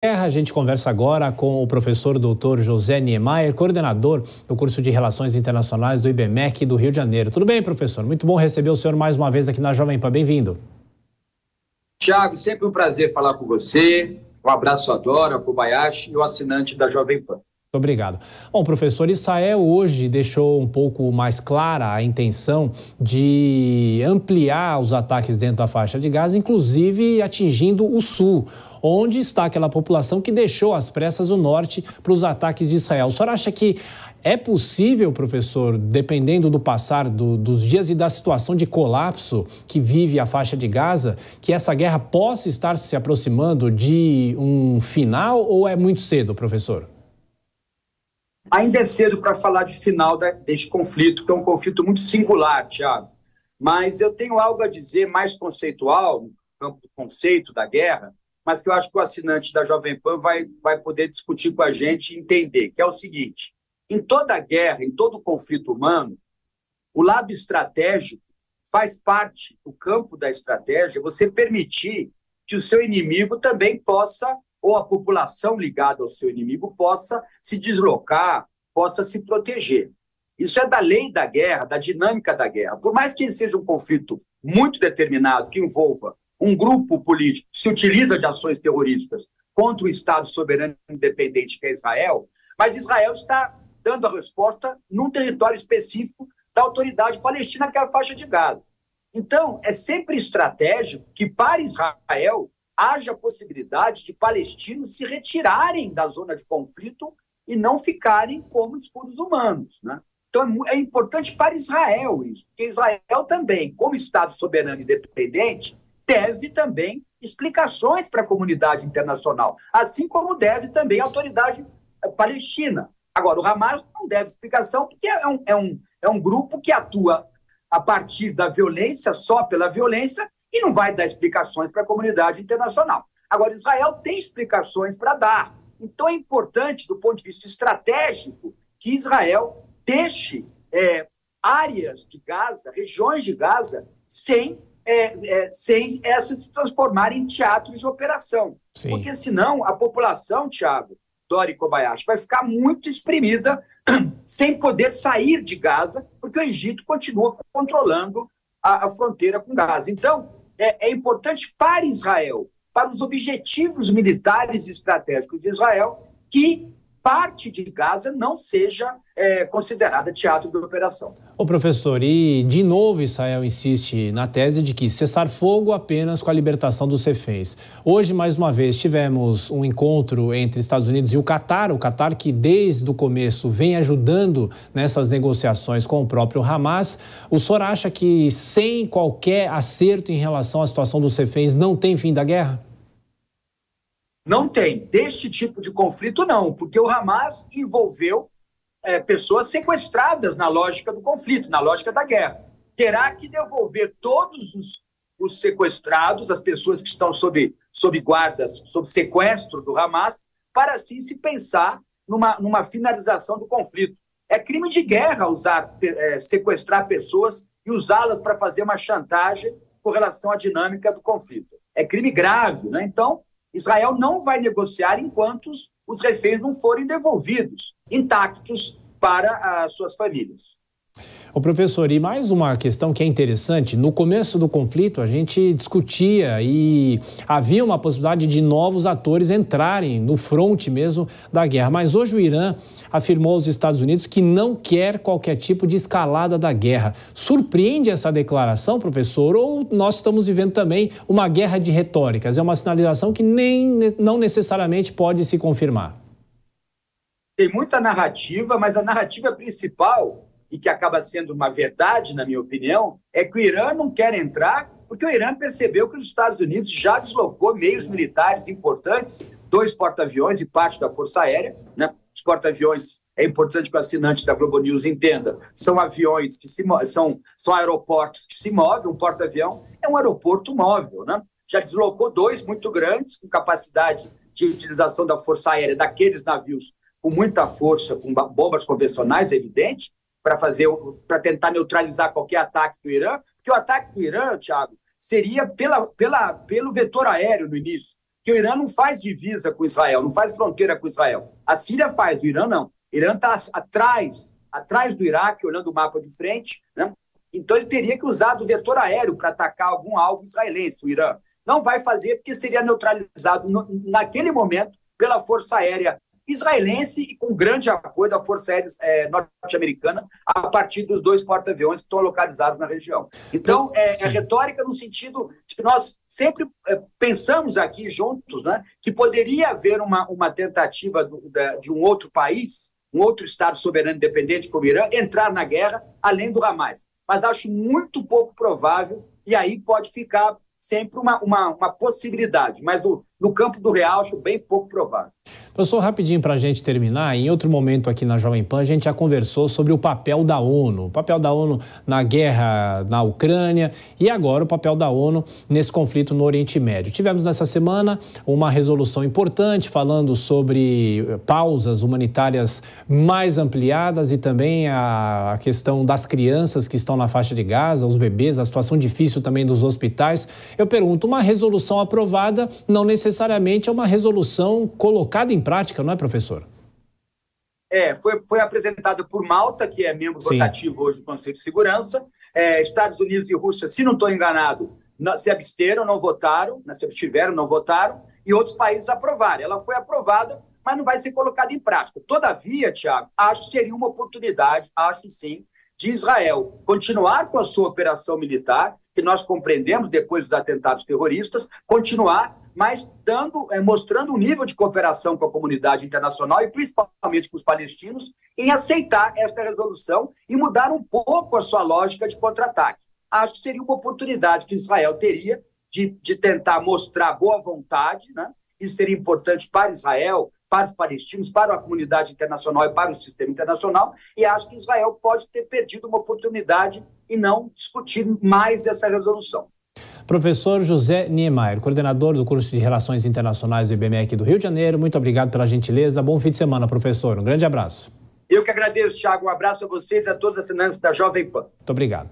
A gente conversa agora com o professor Dr. José Niemeyer, coordenador do curso de Relações Internacionais do IBMEC do Rio de Janeiro. Tudo bem, professor? Muito bom receber o senhor mais uma vez aqui na Jovem Pan. Bem-vindo. Tiago, sempre um prazer falar com você. Um abraço a Dora, a Kobayashi e o assinante da Jovem Pan. Muito obrigado. Bom, professor, Israel hoje deixou um pouco mais clara a intenção de ampliar os ataques dentro da faixa de Gaza, inclusive atingindo o sul, onde está aquela população que deixou às pressas o norte para os ataques de Israel. O senhor acha que é possível, professor, dependendo do passar dos dias e da situação de colapso que vive a faixa de Gaza, que essa guerra possa estar se aproximando de um final ou é muito cedo, professor? Ainda é cedo para falar de final deste conflito, que é um conflito muito singular, Tiago. Mas eu tenho algo a dizer mais conceitual, no campo do conceito da guerra, mas que eu acho que o assinante da Jovem Pan vai poder discutir com a gente e entender, que é o seguinte: em toda guerra, em todo conflito humano, o lado estratégico faz parte do campo da estratégia, você permitir que o seu inimigo também possa, ou a população ligada ao seu inimigo, possa se deslocar, possa se proteger. Isso é da lei da guerra, da dinâmica da guerra. Por mais que seja um conflito muito determinado, que envolva um grupo político que se utiliza de ações terrorísticas contra o Estado soberano e independente que é Israel, mas Israel está dando a resposta num território específico da autoridade palestina, que é a faixa de Gaza. Então, é sempre estratégico que, para Israel, haja possibilidade de palestinos se retirarem da zona de conflito e não ficarem como escudos humanos, né? Então, é importante para Israel isso, porque Israel também, como Estado soberano e independente, deve também explicações para a comunidade internacional, assim como deve também a autoridade palestina. Agora, o Hamas não deve explicação, porque é um grupo que atua a partir da violência, só pela violência, e não vai dar explicações para a comunidade internacional. Agora, Israel tem explicações para dar. Então, é importante, do ponto de vista estratégico, que Israel deixe áreas de Gaza, regiões de Gaza, sem essas se transformarem em teatros de operação. Sim. Porque, senão, a população, Tiago, Dora e Kobayashi, vai ficar muito exprimida, sem poder sair de Gaza, porque o Egito continua controlando a fronteira com Gaza. Então, é importante para Israel, para os objetivos militares e estratégicos de Israel, que parte de Gaza não seja considerada teatro de operação. Ô professor, e de novo Israel insiste na tese de que cessar fogo apenas com a libertação dos reféns. Hoje, mais uma vez, tivemos um encontro entre Estados Unidos e o Catar que desde o começo vem ajudando nessas negociações com o próprio Hamas. O senhor acha que sem qualquer acerto em relação à situação dos reféns não tem fim da guerra? Não tem. Deste tipo de conflito, não, porque o Hamas envolveu pessoas sequestradas na lógica do conflito, na lógica da guerra. Terá que devolver todos os sequestrados, as pessoas que estão sob guardas, sob sequestro do Hamas, para assim se pensar numa finalização do conflito. É crime de guerra sequestrar pessoas e usá-las para fazer uma chantagem com relação à dinâmica do conflito. É crime grave, né? Então, Israel não vai negociar enquanto os reféns não forem devolvidos intactos para as suas famílias. Ô professor, e mais uma questão que é interessante: no começo do conflito a gente discutia e havia uma possibilidade de novos atores entrarem no fronte mesmo da guerra, mas hoje o Irã afirmou aos Estados Unidos que não quer qualquer tipo de escalada da guerra. Surpreende essa declaração, professor, ou nós estamos vivendo também uma guerra de retóricas? É uma sinalização que não necessariamente pode se confirmar. Tem muita narrativa, mas a narrativa principal, e que acaba sendo uma verdade, na minha opinião, é que o Irã não quer entrar porque o Irã percebeu que os Estados Unidos já deslocou meios militares importantes, 2 porta-aviões e parte da Força Aérea, né? Os porta-aviões, é importante que o assinante da Globo News entenda, são aviões que são aeroportos que se movem. Um porta-avião é um aeroporto móvel, né? Já deslocou 2 muito grandes, com capacidade de utilização da Força Aérea daqueles navios com muita força, com bombas convencionais, é evidente, para tentar neutralizar qualquer ataque do Irã, porque o ataque do Irã, Thiago, seria pelo vetor aéreo no início. que o Irã não faz divisa com Israel, não faz fronteira com Israel. A Síria faz, o Irã não. O Irã está atrás do Iraque, olhando o mapa de frente, né? Então ele teria que usar do vetor aéreo para atacar algum alvo israelense, o Irã. Não vai fazer porque seria neutralizado naquele momento pela Força Aérea israelense e com grande apoio da Força Aérea norte-americana a partir dos 2 porta-aviões que estão localizados na região. Então, é retórica no sentido de que nós sempre pensamos aqui juntos, né, que poderia haver uma tentativa de um outro país, um outro Estado soberano independente como o Irã, entrar na guerra além do Hamas. Mas acho muito pouco provável e aí pode ficar sempre uma possibilidade, mas no campo do real acho bem pouco provável. Professor, rapidinho para a gente terminar, em outro momento aqui na Jovem Pan a gente já conversou sobre o papel da ONU, na guerra na Ucrânia e agora o papel da ONU nesse conflito no Oriente Médio. Tivemos nessa semana uma resolução importante falando sobre pausas humanitárias mais ampliadas e também a questão das crianças que estão na faixa de Gaza, os bebês, a situação difícil também dos hospitais. Eu pergunto, uma resolução aprovada não necessariamente é uma resolução colocada em prática, não é, professor? Foi apresentada por Malta, que é membro rotativo hoje do Conselho de Segurança. Estados Unidos e Rússia, se não estou enganado, se absteram, não votaram, se abstiveram, não votaram, e outros países aprovaram. Ela foi aprovada, mas não vai ser colocada em prática. Todavia, Tiago, acho que seria uma oportunidade, acho sim, de Israel continuar com a sua operação militar, que nós compreendemos depois dos atentados terroristas, continuar, mas mostrando um nível de cooperação com a comunidade internacional e principalmente com os palestinos, em aceitar esta resolução e mudar um pouco a sua lógica de contra-ataque. Acho que seria uma oportunidade que Israel teria de tentar mostrar boa vontade, né? Isso seria importante para Israel, para os palestinos, para a comunidade internacional e para o sistema internacional, e acho que Israel pode ter perdido uma oportunidade e não discutir mais essa resolução. Professor José Niemeyer, coordenador do curso de Relações Internacionais do IBMEC do Rio de Janeiro, muito obrigado pela gentileza. Bom fim de semana, professor. Um grande abraço. Eu que agradeço, Thiago. Um abraço a vocês e a todos os assinantes da Jovem Pan. Muito obrigado.